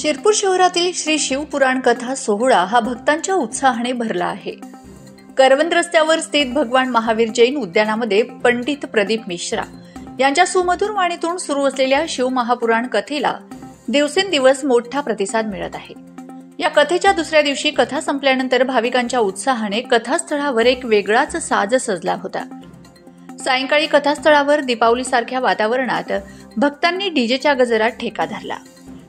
शिरपूर शहरातील श्री शिवपुराण कथा सोहळा हा भक्तांच्या उत्साहाने भरला आहे। करवंद रस्त्यावर स्थित भगवान महावीर जैन उद्यानामध्ये पंडित प्रदीप मिश्रा यांच्या सुमधुर वाणीतून सुरू असलेल्या शिव महापुराण कथेला दिवसेंदिवस मोठा प्रतिसाद मिळत आहे। या कथेच्या दुसऱ्या दिवशी कथा संपल्यानंतर भाविकांच्या उत्साहाने कथास्थळावर एक वेगळाच साज सजला होता। सायंकाळी कथास्थळावर दीपावलीसारख्या वातावरणात भक्तांनी डीजेच्या गजरात ठेका धरला।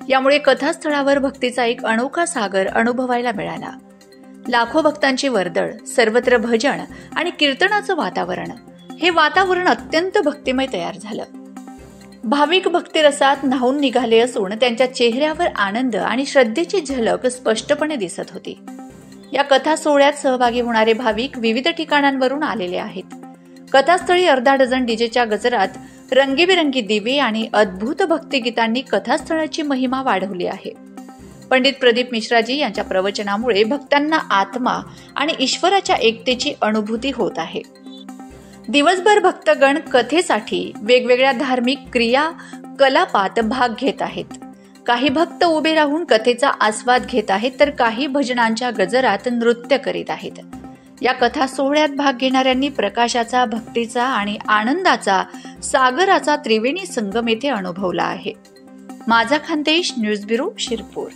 यामुळे कथास्थळावर भक्तीचा एक अनोखा सागर अनुभवायला मिळाला। लाखो भक्तांची वर्दळ, सर्वत्र भजन आणि कीर्तनाचं वातावरण, हे वातावरण अत्यंत भक्तिमय तयार झालं। भाविक भक्तिरसात न्हाऊन निघाले असून त्यांच्या चेहऱ्यावर आनंद आणि श्रद्धेची झलक स्पष्टपणे दिसत होती। या कथा सोहळ्यात सहभागी होणारे भाविक विविध ठिकाणांवरून आलेले आहेत। कथास्थळी अर्धा डझन डीजेच्या गजरात रंगीबिरंगी दिवे आणि अद्भुत भक्तिगीतांनी कथास्थळाची महिमा वाढवली आहे। पंडित प्रदीप मिश्राजी यांच्या प्रवचनामुळे भक्तांना आत्मा आणि ईश्वराच्या एकतेची अनुभूती होत आहे। दिवसभर भक्तगण कथेसाठी वेगवेगळ्या धार्मिक क्रियाकलापात भाग घेत आहेत। काही भक्त उभे राहून कथेचा आस्वाद घेत आहेत, तर काही भजनांच्या गजरात नृत्य करीत आहेत। या कथा सोहळ्यात भाग घेणाऱ्यांनी प्रकाशाचा, भक्तीचा आणि आनंदाचा सागराचा त्रिवेणी संगम येथे अनुभवला आहे। माझा खानदेश न्यूज ब्युरो, शिरपूर।